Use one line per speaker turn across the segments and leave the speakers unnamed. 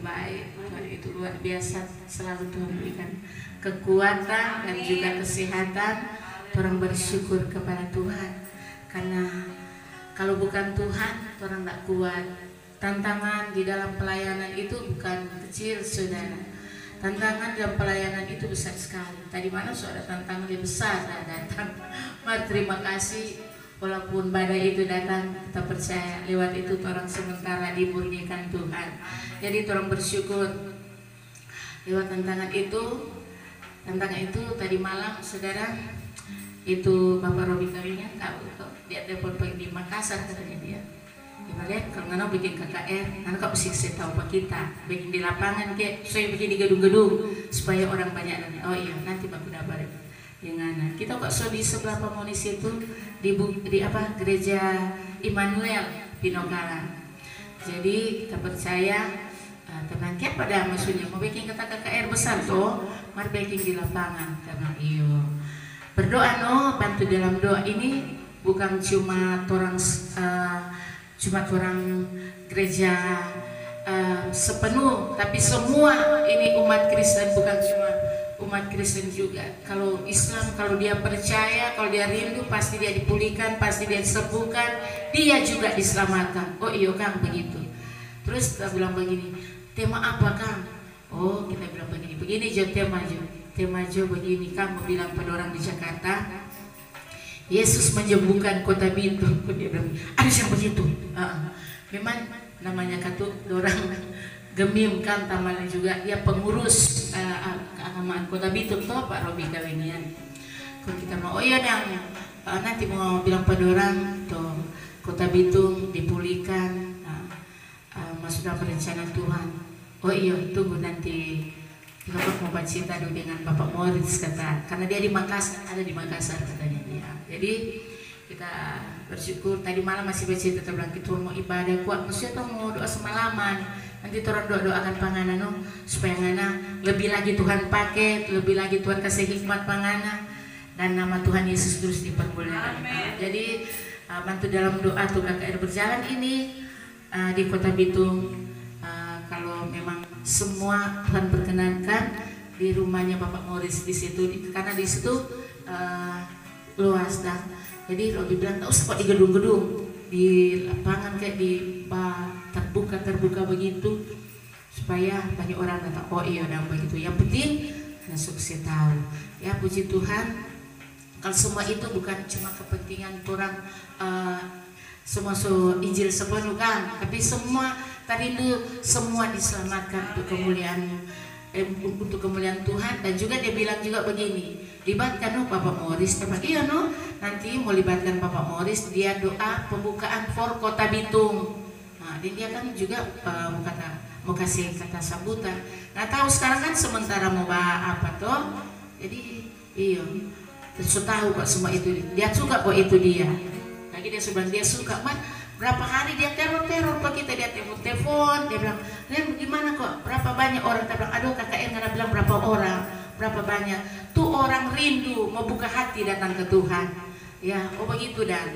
baik, Tuhan itu luar biasa. Selalu Tuhan berikan kekuatan dan juga kesehatan. Orang bersyukur kepada Tuhan, karena kalau bukan Tuhan, orang tidak kuat. Tantangan di dalam pelayanan itu bukan kecil, saudara. Tantangan dalam pelayanan itu besar sekali. Tadi mana saudara tantangan yang besar datang. Mari terima kasih, walaupun badai itu datang, kita percaya lewat itu orang sementara dimurnikan Tuhan. Jadi orang bersyukur lewat tantangan itu tadi malam, saudara, itu Bapak Robi Kawinya tahu kok, dia telepon di Makassar katanya dia. Lihat kalau nana bikin KKR, nana kok mesti tahu pak kita, bikin di lapangan kayak saya bikin di gedung-gedung supaya orang banyak nanya. Oh iya, nanti Pak udah bareng. Yang kita kok so di sebelah Pamonis itu di apa gereja Immanuel Pinokala. Jadi kita percaya tenang kayak pada maksudnya mau bikin kata KKR besar tuh, mari bikin di lapangan karena iyo. Berdoa bantu dalam doa ini bukan cuma orang gereja sepenuh, tapi semua ini umat Kristen, bukan cuma umat Kristen juga. Kalau Islam, kalau dia percaya, kalau dia rindu, pasti dia dipulihkan, pasti dia disembuhkan, dia juga diselamatkan. Oh iya Kang, begitu. Terus kita bilang begini, tema apa Kang? Oh kita bilang begini Jo, tema Jo begini, Kang mau bilang pada orang di Jakarta, Yesus menyembuhkan kota Bitung. Dia bilang, ada yang begitu. Memang namanya katu orang Gemim kan tamalnya juga dia pengurus keagamaan kota Bitung toh Pak Robi Kawinian. Kalau kita mau, oh iya nanti mau bilang pada orang tuh kota Bitung dipulihkan, masuk dalam rencana Tuhan. Oh iya, tunggu nanti kita mau bercinta dulu dengan Bapak Moritz kata, karena dia di Makassar, ada di Makassar katanya dia. Jadi kita bersyukur tadi malam masih bercerita terbilang kita mau ibadah kuat, maksudnya mau doa semalaman. Nanti orang doakan pangana supaya ngana lebih lagi Tuhan pakai, lebih lagi Tuhan kasih hikmat pangana dan nama Tuhan Yesus terus dipermuliakan. Jadi bantu dalam doa tuh KKR berjalan ini di Kota Bitung. Kalau memang semua Tuhan perkenankan di rumahnya Bapak Moritz di situ, karena di situ luas dan jadi Robi bilang tak usah kok di gedung-gedung, di lapangan kayak di terbuka begitu supaya banyak orang datang. Oh iya dan begitu. Yang penting sukses tahu. Ya puji Tuhan. Kalau semua itu bukan cuma kepentingan orang semua Injil sepenuh kan, tapi semua tadi itu semua diselamatkan untuk kemuliaan Tuhan. Dan juga dia bilang juga begini, libatkan Bapak Moritz, iya nanti mau libatkan Bapak Moritz, dia doa pembukaan for Kota Bitung. Nah, dia kan juga mau kasih kata sambutan. Nah tahu sekarang kan sementara mau apa toh, jadi iya terus tahu kok semua itu dia suka kok itu dia. Lagi dia sudah dia suka berapa hari dia teror kok kita, dia telepon dia bilang Len gimana kok berapa banyak orang, kita bilang aduh KKR nggak bilang berapa orang berapa banyak tuh orang rindu mau buka hati datang ke Tuhan ya. Oh begitu dan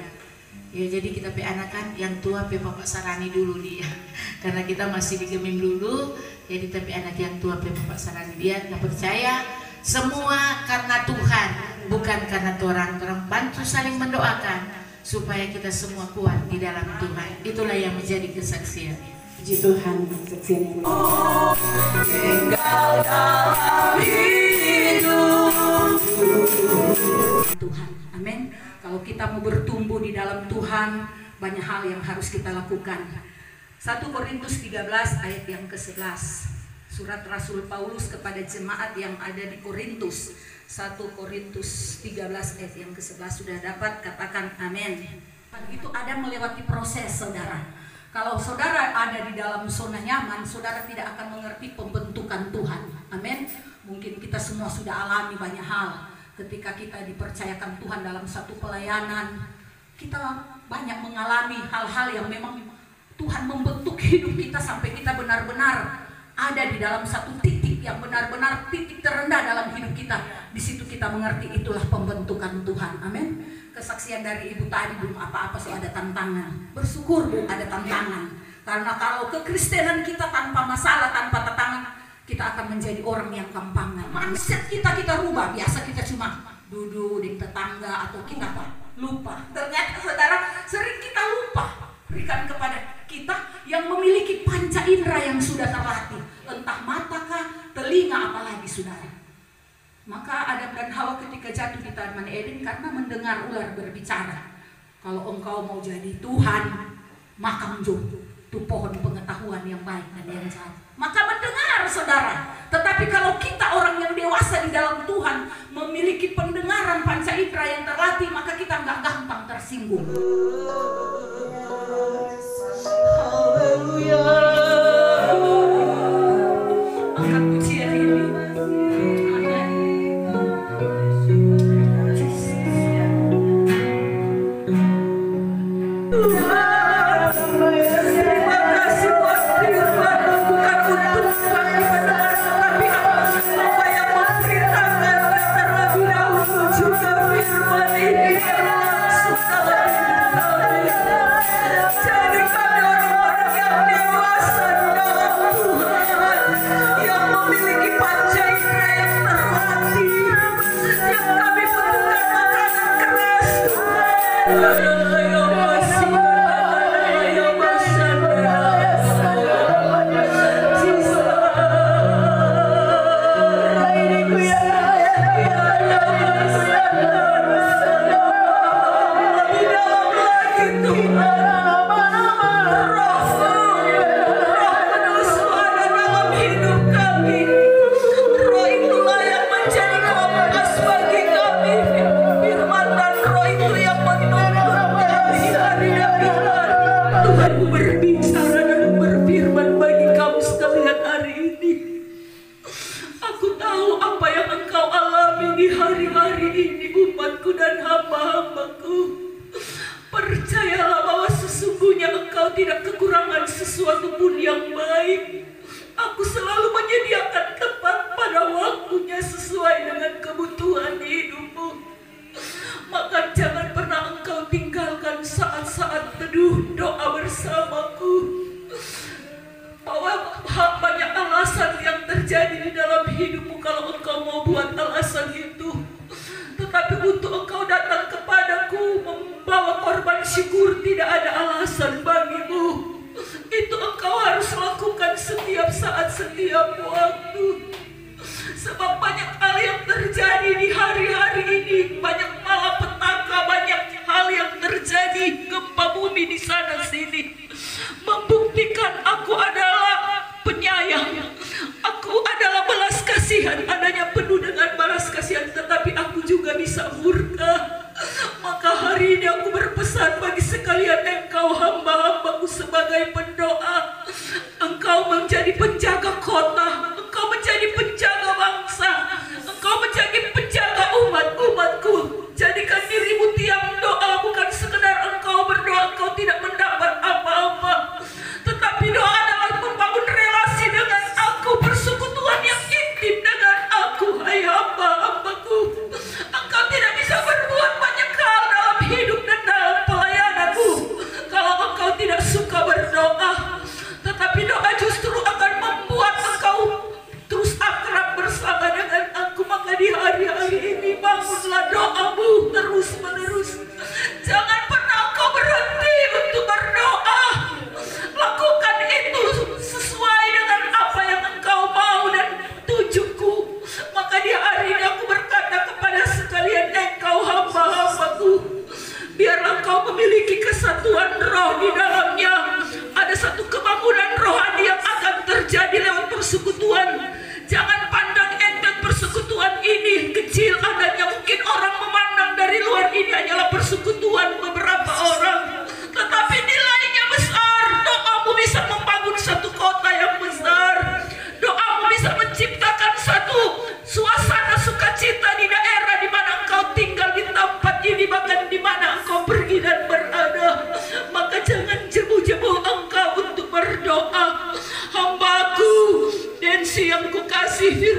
ya jadi kita anakan yang tua Bapak Sarani dulu dia karena kita masih di Gemim dulu, jadi tapi anak yang tua Bapak Sarani dia nggak percaya semua karena Tuhan bukan karena orang bantu saling mendoakan supaya kita semua kuat di dalam Tuhan. Itulah yang menjadi kesaksian.
Puji Tuhan, kesaksian yang
tinggal dalam hidup
Tuhan. Amin. Kalau kita mau bertumbuh di dalam Tuhan, banyak hal yang harus kita lakukan. 1 Korintus 13 ayat yang ke-11. Surat Rasul Paulus kepada jemaat yang ada di Korintus. 1 Korintus 13 ayat yang ke-11 sudah dapat, katakan amin. Itu ada melewati proses saudara. Kalau saudara ada di dalam zona nyaman, saudara tidak akan mengerti pembentukan Tuhan. Amin. Mungkin kita semua sudah alami banyak hal. Ketika kita dipercayakan Tuhan dalam satu pelayanan, kita banyak mengalami hal-hal yang memang Tuhan membentuk hidup kita sampai kita benar-benar ada di dalam satu titik yang benar-benar titik terendah dalam hidup kita. Di situ kita mengerti itulah pembentukan Tuhan. Amin. Kesaksian dari ibu tadi belum apa-apa, so ada tantangan. Bersyukur Bu ada tantangan. Karena kalau kekristenan kita tanpa masalah, tanpa kita akan menjadi orang yang gampangan. Mindset kita rubah. Biasa kita cuma duduk di tetangga atau kita lupa. Ternyata saudara, sering kita lupa berikan kepada kita yang memiliki panca indera yang sudah terlatih, entah mata kah, telinga, apalagi saudara. Maka Adam dan Hawa ketika jatuh di Taman Eden karena mendengar ular berbicara. Kalau engkau mau jadi Tuhan, maka menjauh itu pohon pengetahuan yang baik dan yang jahat. Maka mendengar saudara. Tetapi kalau kita orang yang dewasa di dalam Tuhan memiliki pendengaran panca indera yang terlatih, maka kita nggak gampang tersinggung. Haleluya. Angkat pujian ini.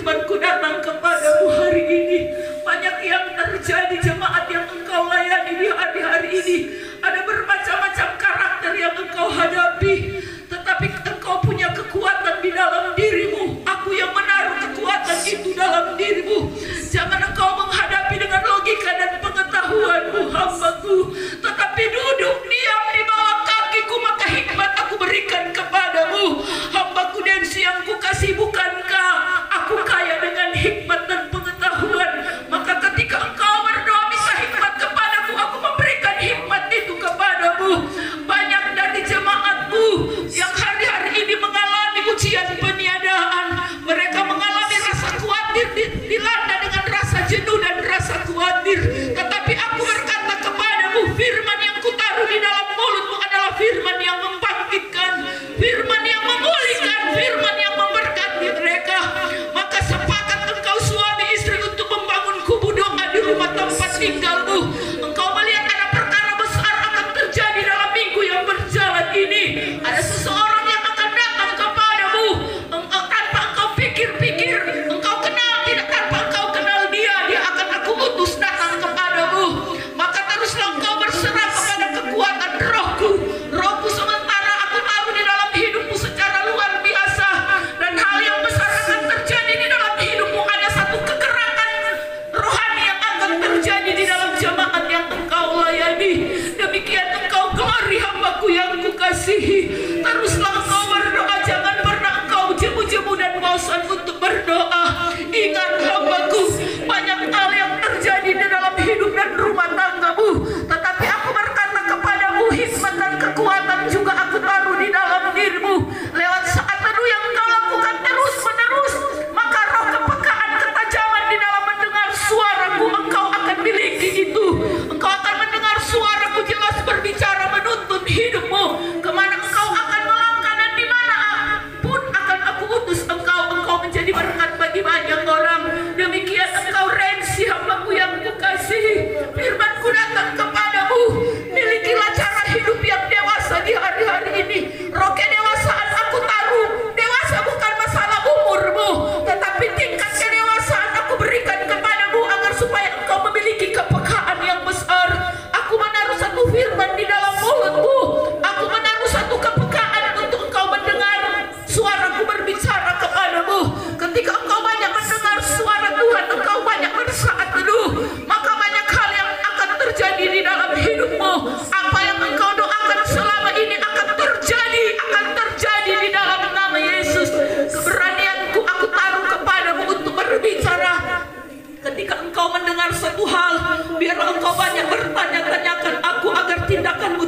Firman-Ku datang kepadamu hari ini. Banyak yang terjadi jemaat yang engkau layani di hari-hari ini. Ada bermacam-macam karakter yang engkau hadapi, tetapi engkau punya kekuatan di dalam dirimu. Aku yang menang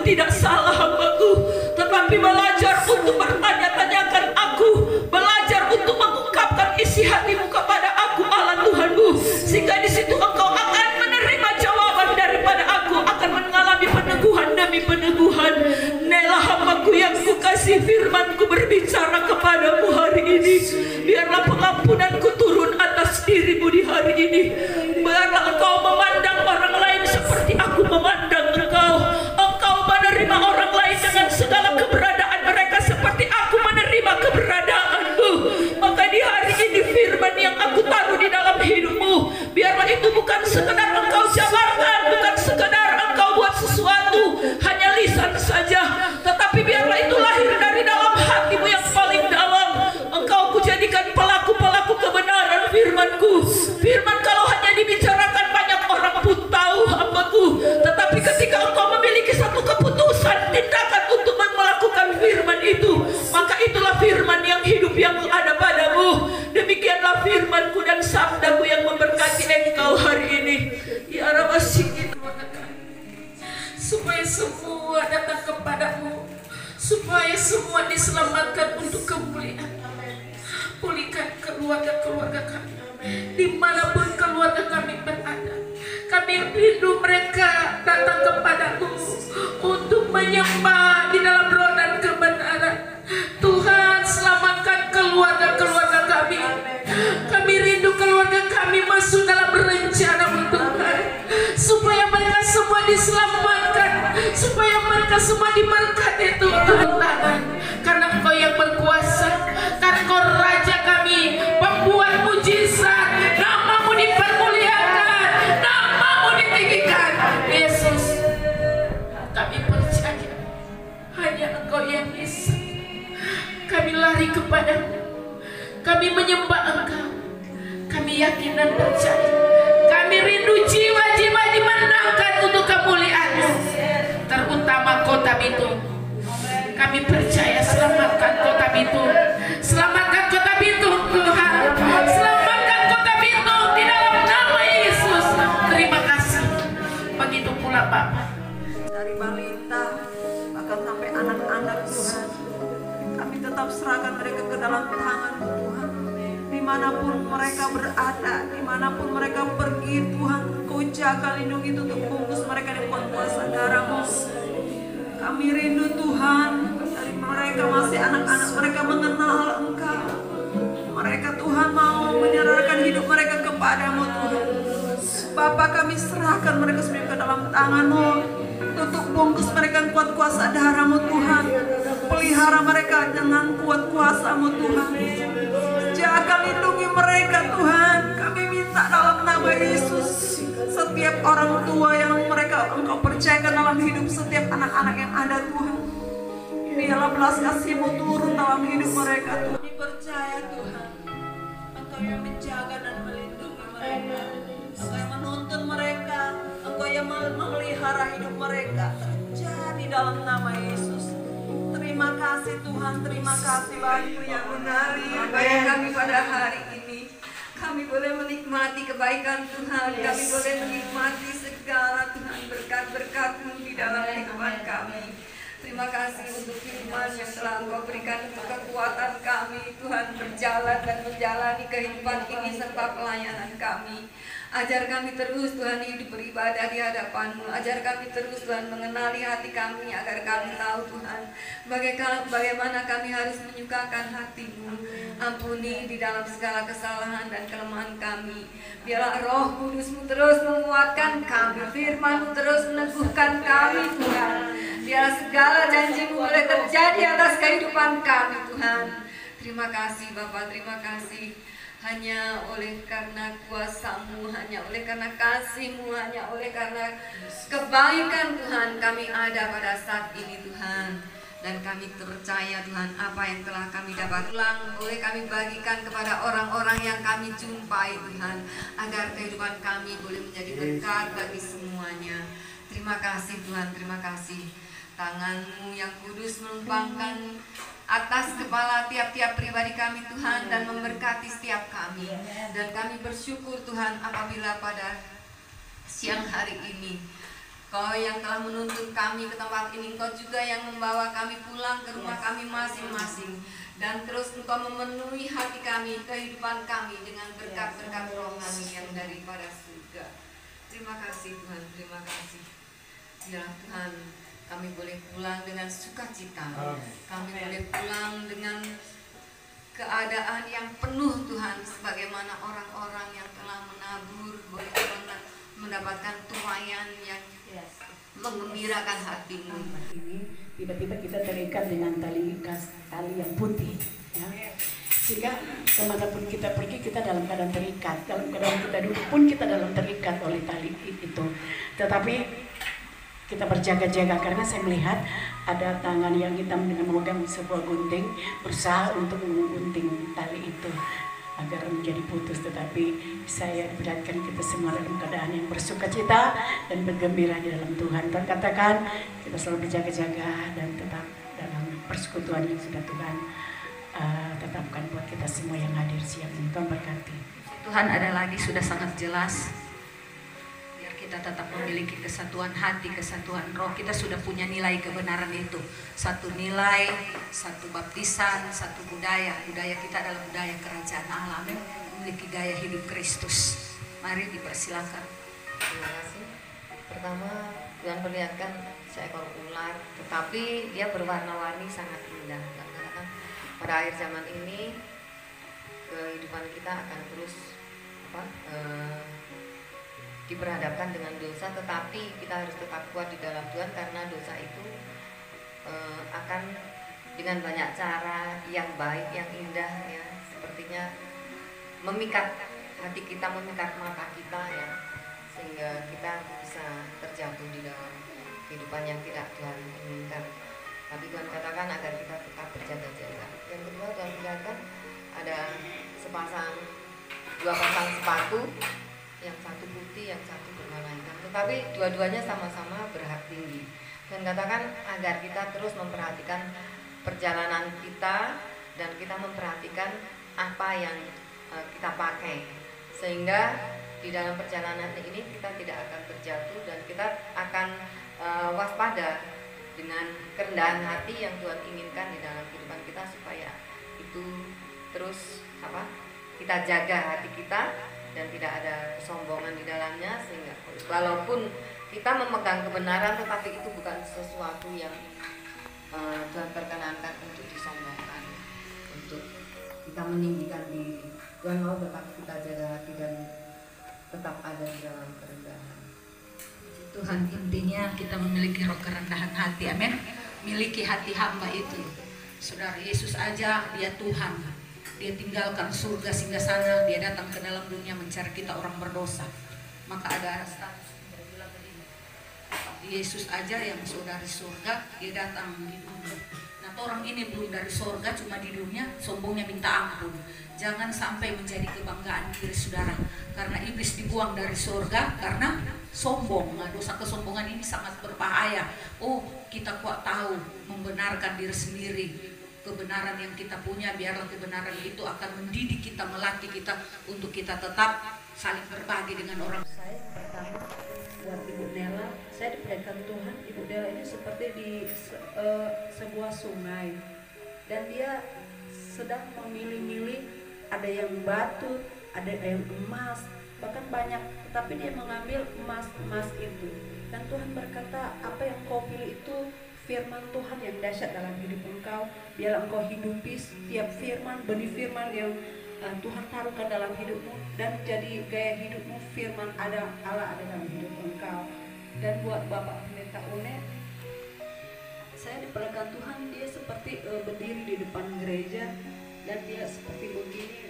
tidak salah hamba-Ku, tetapi belajar untuk bertanya-tanyakan aku, belajar untuk mengungkapkan isi hatimu kepada aku Allah Tuhanmu, sehingga di situ engkau akan menerima jawaban daripada aku, akan mengalami peneguhan demi peneguhan. Inilah hamba-Ku yang Kukasih, firman-Ku berbicara kepadamu hari ini. Biarlah pengampunanku turun atas dirimu di hari ini. Biarlah engkau memandang orang lain seperti aku memandang engkau. Engkau menerima orang lain dengan segala keberadaan mereka seperti aku menerima keberadaanmu. Maka di hari ini firman yang aku taruh di dalam hidupmu, biarlah itu bukan sekedar engkau jabarkan, bukan sekedar engkau buat sesuatu hanya lisan saja, tetapi biarlah itu lahir dari dalam hatimu yang paling dalam. Engkau kujadikan pelaku-pelaku kebenaran firman-Ku. Firman kalau hanya dibicarakan banyak orang pun tahu hamba-Ku, tetapi ketika engkau memiliki satu keputusan tindakan untuk melakukan firman itu, maka itulah firman yang hidup yang ada padamu. Demikianlah firman-Ku dan sabda-Ku yang memberkati engkau hari ini. Ya Rabbi,
supaya semua datang kepadamu, supaya semua diselamatkan untuk kemuliaan. Pulihkan keluarga-keluarga kami, dimanapun keluarga kami berada. Kami rindu mereka datang kepadamu untuk menyembah di dalam roh dan kebenaran. Tuhan, selamatkan keluarga-keluarga kami. Kami rindu keluarga kami masuk dalam rencana-Mu Tuhan, supaya mereka semua diselamatkan, supaya mereka semua diberkati Tuhan. Karena Engkau yang berkuasa, karena Engkau Raja kami, pembuat mujizat. Nama-Mu dipermuliakan, Nama-Mu ditinggikan. Yesus, kami percaya hanya Engkau yang bisa. Kami lari kepadamu, kami menyembah Engkau, kami yakin dan percaya. Kami rindu jiwa-jiwa dimenangkan untuk kemuliaan-Mu, terutama kota Bitung. Kami percaya, selamatkan kota Bitung, selamatkan kota Bitung Tuhan, selamatkan kota Bitung di dalam nama Yesus. Terima kasih. Begitu pula Bapak,
dari balita bahkan sampai anak-anak Tuhan, kami tetap serahkan mereka ke dalam tangan-Mu Tuhan. Dimanapun mereka berada, dimanapun mereka pergi Tuhan, Engkau jaga lindungi tutup bungkus mereka dengan kuasa darah-Mu. Kami rindu Tuhan, dari mereka masih anak-anak mereka mengenal Engkau. Mereka Tuhan mau menyerahkan hidup mereka kepadamu Tuhan. Bapa, kami serahkan mereka semua ke dalam tangan-Mu. Tutup bungkus mereka kuat kuasa darah-Mu Tuhan. Pelihara mereka dengan kuat kuasa-Mu Tuhan. Jaga lindungi mereka Tuhan. Kami minta dalam nama Yesus, setiap orang tua yang mereka Engkau percayakan dalam hidup setiap anak-anak yang ada Tuhan, biarlah belas kasih-Mu turun dalam hidup mereka Tuhan. Kami percaya Tuhan, Engkau yang menjaga dan melindungi mereka, Engkau yang menuntun mereka, Engkau yang memelihara hidup mereka. Terjadi dalam nama Yesus. Terima kasih Tuhan, terima kasih Bapa yang menari bagi kami pada hari ini. Kami boleh menikmati kebaikan Tuhan, kami boleh menikmati segala Tuhan berkat-berkat-Mu di dalam kehidupan kami. Terima kasih untuk firman yang telah Engkau berikan untuk kekuatan kami Tuhan berjalan dan menjalani kehidupan ini serta pelayanan kami. Ajar kami terus Tuhan hidup beribadah di hadapan-Mu. Ajar kami terus Tuhan mengenali hati kami agar kami tahu Tuhan bagaimana kami harus menyukakan hati-Mu. Ampuni di dalam segala kesalahan dan kelemahan kami. Biarlah Roh Kudus-Mu terus menguatkan kami, firman-Mu terus meneguhkan kami Tuhan. Biarlah segala janji-Mu boleh terjadi atas kehidupan kami Tuhan. Terima kasih Bapa, terima kasih. Hanya oleh karena kuasa-Mu, hanya oleh karena kasih-Mu, hanya oleh karena kebaikan Tuhan kami ada pada saat ini Tuhan. Dan kami percaya Tuhan apa yang telah kami dapat ulang boleh kami bagikan kepada orang-orang yang kami jumpai Tuhan, agar kehidupan kami boleh menjadi berkat bagi semuanya. Terima kasih Tuhan, terima kasih. Tangan-Mu yang kudus menumpangkan atas kepala tiap-tiap pribadi kami Tuhan dan memberkati setiap kami. Dan kami bersyukur Tuhan apabila pada siang hari ini Kau yang telah menuntun kami ke tempat ini, Engkau juga yang membawa kami pulang ke rumah kami masing-masing. Dan terus Engkau memenuhi hati kami, kehidupan kami dengan berkat-berkat rohani yang daripada surga. Terima kasih Tuhan, terima kasih. Ya Tuhan, kami boleh pulang dengan sukacita. Kami boleh pulang dengan keadaan yang penuh Tuhan, sebagaimana orang-orang yang telah menabur boleh mendapatkan tuaian yang menggembirakan hatimu.
Ini tiba-tiba kita terikat dengan tali yang putih, ya. Sehingga kemanapun kita pergi kita dalam keadaan terikat, dalam keadaan kita duduk pun kita dalam terikat oleh tali itu. Tetapi kita berjaga-jaga karena saya melihat ada tangan yang hitam dengan memegang sebuah gunting berusaha untuk menggunting tali itu agar menjadi putus. Tetapi saya diperlihatkan kita semua dalam keadaan yang bersukacita dan bergembira di dalam Tuhan. Tuhan katakan kita selalu berjaga-jaga dan tetap dalam persekutuan yang sudah Tuhan tetapkan buat kita semua yang hadir siang ini. Tuhan berkati.
Tuhan ada lagi sudah sangat jelas. Kita tetap memiliki kesatuan hati, kesatuan roh. Kita sudah punya nilai kebenaran itu. Satu nilai, satu baptisan, satu budaya. Budaya kita adalah budaya kerajaan Allah. Memiliki gaya hidup Kristus. Mari dipersilakan.
Terima kasih. Pertama, Tuhan perlihatkan seekor ular, tetapi dia berwarna-warni sangat indah. Karena pada akhir zaman ini kehidupan kita akan terus diperhadapkan dengan dosa, tetapi kita harus tetap kuat di dalam Tuhan karena dosa itu akan dengan banyak cara yang baik, yang indah, ya, sepertinya memikat hati kita, memikat mata kita, ya, sehingga kita bisa terjatuh di dalam kehidupan yang tidak Tuhan inginkan. Tapi Tuhan katakan agar kita tetap berjaga-jaga. Yang kedua, Tuhan katakan ada dua pasang sepatu, yang satu putih, yang satu berwarna hitam, tetapi dua-duanya sama-sama berhak tinggi. Dan katakan agar kita terus memperhatikan perjalanan kita dan kita memperhatikan apa yang kita pakai, sehingga di dalam perjalanan ini kita tidak akan terjatuh dan kita akan waspada dengan kerendahan hati yang Tuhan inginkan di dalam kehidupan kita, supaya itu terus kita jaga hati kita dan tidak ada kesombongan di dalamnya, sehingga walaupun kita memegang kebenaran, tetapi itu bukan sesuatu yang Tuhan perkenankan untuk disombongkan, untuk kita meninggikan diri. Tuhan mau tetap kita jaga hati dan tetap ada di dalam kerendahan.
Tuhan, intinya kita memiliki roh kerendahan hati, amin. Miliki hati hamba itu. Saudara Yesus aja dia Tuhan. Dia tinggalkan surga singgah sana, dia datang ke dalam dunia mencari kita orang berdosa. Maka ada status bilang begini, Yesus aja yang sudah dari surga, dia datang di dunia. Nah, orang ini belum dari surga, cuma di dunia, sombongnya minta ampun. Jangan sampai menjadi kebanggaan diri saudara, karena iblis dibuang dari surga karena sombong. Nah, dosa kesombongan ini sangat berbahaya. Oh, kita kuat tahu membenarkan diri sendiri. Kebenaran yang kita punya, biarlah kebenaran itu akan mendidik kita, melatih kita untuk kita tetap saling berbagi dengan orang.
Saya pertama buat Ibu Nela, saya diperlihatkan Tuhan, Ibu Nela ini seperti di sebuah sungai, dan dia sedang memilih-milih, ada yang batu, ada yang emas, bahkan banyak, tetapi dia mengambil emas itu. Dan Tuhan berkata, apa yang kau pilih itu firman Tuhan yang dahsyat dalam hidup engkau. Biarlah engkau hidupi setiap firman, benih firman yang Tuhan taruhkan dalam hidupmu, dan jadi gaya hidupmu firman Allah ada dalam hidup engkau. Dan buat Bapak Pendeta Une, saya diperlihatkan Tuhan, dia seperti berdiri di depan gereja, dan dia seperti begini,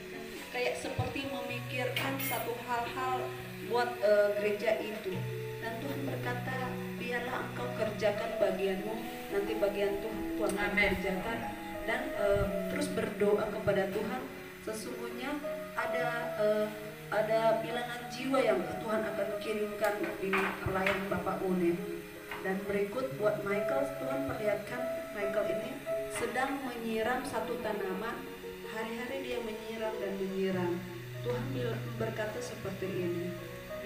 kayak seperti memikirkan satu hal-hal buat gereja itu. Dan Tuhan berkata, biarlah engkau kerjakan bagianmu, nanti bagian Tuhan akan kerjakan. Dan terus berdoa kepada Tuhan, sesungguhnya ada bilangan jiwa yang Tuhan akan kirimkan di pelayan Bapak Une. Dan berikut buat Michael, Tuhan perlihatkan Michael ini sedang menyiram satu tanaman. Hari-hari dia menyiram dan menyiram. Tuhan berkata seperti ini,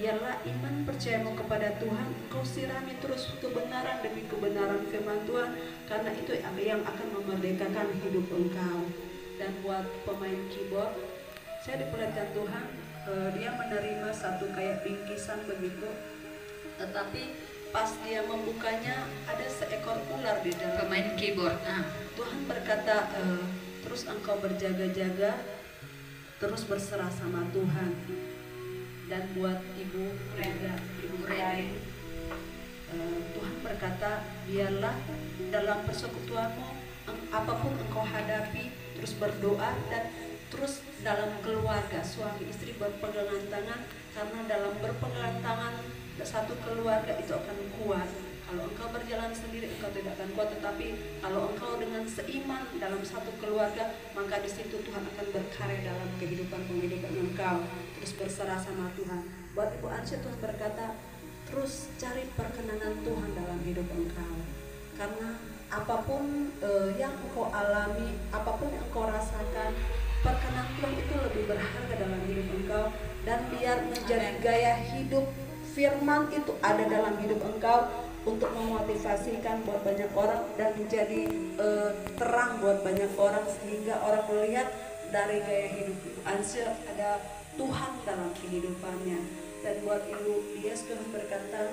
biarlah iman percayamu kepada Tuhan engkau sirami terus kebenaran demi kebenaran firman Tuhan, karena itu yang akan memerdekakan hidup engkau. Dan buat pemain keyboard, saya diperlihatkan Tuhan, dia menerima satu kayak bingkisan begitu, tetapi pas dia membukanya ada seekor ular di dalam.
Pemain keyboard.
Tuhan berkata, terus engkau berjaga-jaga, terus berserah sama Tuhan. Dan buat ibu Ren, Tuhan berkata, biarlah dalam persekutuanmu apapun engkau hadapi, terus berdoa, dan terus dalam keluarga suami istri berpegangan tangan, karena dalam berpegangan tangan satu keluarga itu akan kuat. Kalau engkau berjalan sendiri engkau tidak akan kuat, tetapi kalau engkau dengan seiman dalam satu keluarga, maka di situ Tuhan akan berkarya dalam kehidupan engkau. Terus berserah sama Tuhan. Buat Ibu Ansya, Tuhan berkata, terus cari perkenanan Tuhan dalam hidup engkau. Karena apapun yang engkau alami, apapun yang engkau rasakan, perkenanan Tuhan itu lebih berharga dalam hidup engkau. Dan biar menjadi gaya hidup, firman itu ada dalam hidup engkau untuk memotivasikan buat banyak orang dan menjadi terang buat banyak orang, sehingga orang melihat dari gaya hidup Ibu Ansya ada Tuhan dalam kehidupannya. Dan buat Ibu Dias, Tuhan berkata,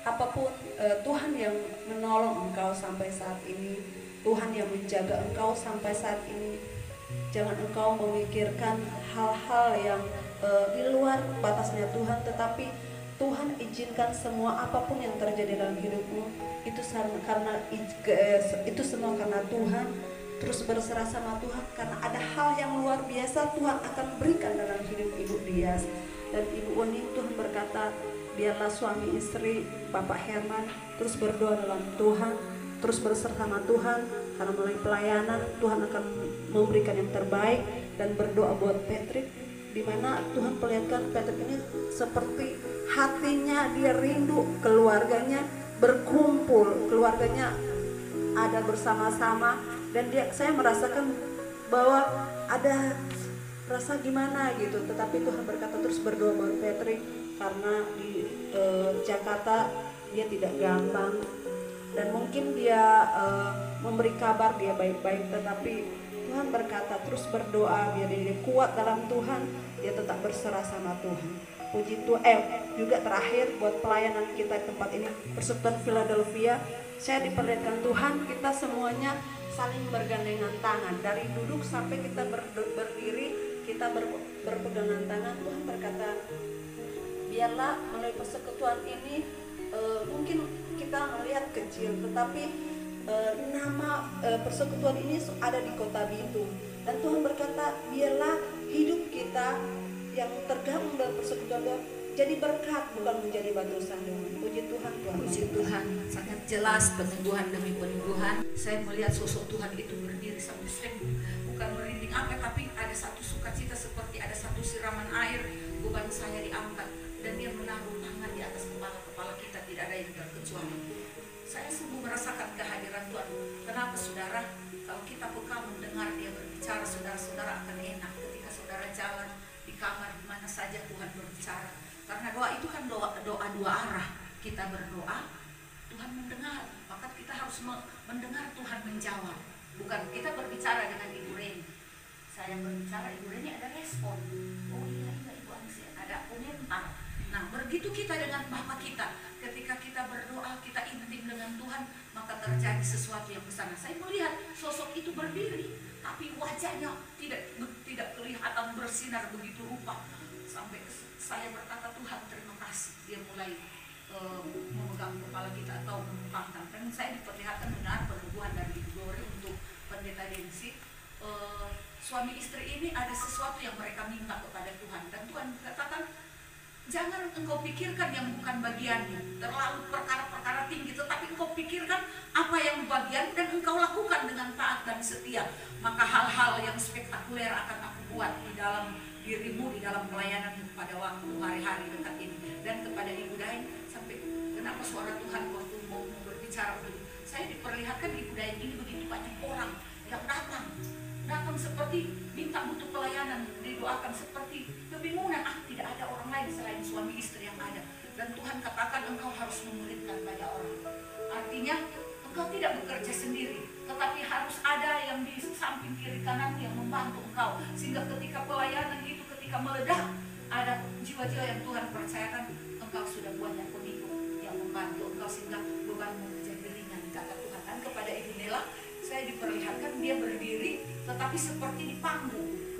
apapun Tuhan yang menolong engkau sampai saat ini, Tuhan yang menjaga engkau sampai saat ini, jangan engkau memikirkan hal-hal yang di luar batasnya Tuhan, tetapi Tuhan izinkan semua apapun yang terjadi dalam hidupmu itu semua karena Tuhan. Terus berserah sama Tuhan, karena ada hal yang luar biasa Tuhan akan berikan dalam hidup Ibu Dias. Dan Ibu Oni, Tuhan berkata, biarlah suami istri Bapak Herman terus berdoa dalam Tuhan, terus berserah sama Tuhan, karena melalui pelayanan Tuhan akan memberikan yang terbaik. Dan berdoa buat Patrick, di mana Tuhan perlihatkan Patrick ini seperti hatinya dia rindu keluarganya berkumpul, keluarganya ada bersama-sama, dan saya merasakan bahwa ada rasa gimana gitu. Tetapi Tuhan berkata terus berdoa buat Patrick, karena di Jakarta dia tidak gampang, dan mungkin dia memberi kabar dia baik-baik, tetapi Tuhan berkata terus berdoa biar dia kuat dalam Tuhan, dia tetap berserah sama Tuhan. Puji Tuhan. Juga terakhir buat pelayanan kita di tempat ini, Persekutuan Philadelphia, saya diperlihatkan Tuhan kita semuanya saling bergandengan tangan, dari duduk sampai kita berdiri, kita berpegangan tangan. Tuhan berkata, biarlah melalui persekutuan ini mungkin kita melihat kecil, tetapi nama persekutuan ini ada di Kota Bitung. Dan Tuhan berkata, biarlah hidup kita yang tergabung dalam persekutuan jadi berkat, bukan menjadi batu sandungan. Puji Tuhan, Tuhan.
Puji Tuhan, sangat jelas peneguhan demi peneguhan. Saya melihat sosok Tuhan itu berdiri sampai saya bukan merinding apa, tapi ada satu sukacita seperti ada satu siraman air, beban saya diangkat, dan dia menaruh tangan di atas kepala kita, tidak ada yang terkecuali. Saya sungguh merasakan kehadiran Tuhan. Kenapa saudara? Kalau kita peka mendengar dia berbicara, saudara-saudara akan enak ketika saudara jalan di kamar, di mana saja Tuhan berbicara. Karena doa itu kan doa dua arah. Kita berdoa, Tuhan mendengar. Maka kita harus mendengar, Tuhan menjawab. Bukan kita berbicara dengan Ibu Reni, saya berbicara, Ibu Reni ada respon. Oh iya Ibu Ansya, ada komentar. Nah begitu kita dengan Bapa kita, ketika kita berdoa, kita intim dengan Tuhan, maka terjadi sesuatu yang besar. Saya melihat sosok itu berdiri, tapi wajahnya tidak kelihatan bersinar begitu rupa. Sampai saya berkata, Tuhan terima kasih, dia mulai memegang kepala kita atau menumpangkan. Dan saya diperlihatkan benar peneguhan dari Ibu Glory untuk Pendeta Densi. Suami istri ini ada sesuatu yang mereka minta kepada Tuhan, dan Tuhan katakan, jangan engkau pikirkan yang bukan bagianmu, terlalu perkara-perkara tinggi, tetapi engkau pikirkan apa yang bagian dan engkau lakukan dengan taat dan setia. Maka hal-hal yang spektakuler akan aku buat di dalam dirimu, di dalam pelayanan pada waktu hari-hari dekat ini. Dan kepada Ibu Dain, sampai kenapa suara Tuhan waktu mau berbicara begitu, saya diperlihatkan Ibu Dain ini begitu banyak orang yang datang seperti minta butuh pelayanan. pelayanan didoakan seperti kebingungan, tidak ada orang lain selain suami istri yang ada. Dan Tuhan katakan engkau harus memuridkan banyak orang. Artinya engkau tidak bekerja sendiri, tetapi harus ada yang di samping kiri kananmu yang membantu engkau. Sehingga ketika pelayanan itu ketika meledak, ada jiwa-jiwa yang Tuhan percayakan, engkau sudah banyak pengikut yang membantu engkau sehingga bebanmu menjadi ringan. Kata Tuhan kan kepada Ibu Nela, saya diperlihatkan dia berdiri tetapi seperti di panggung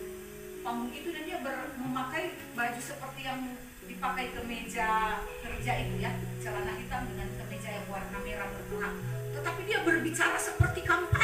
itu, dan dia memakai baju seperti yang dipakai kemeja kerja itu ya, celana hitam dengan kemeja yang warna merah berkurang, tetapi dia berbicara seperti kampanye.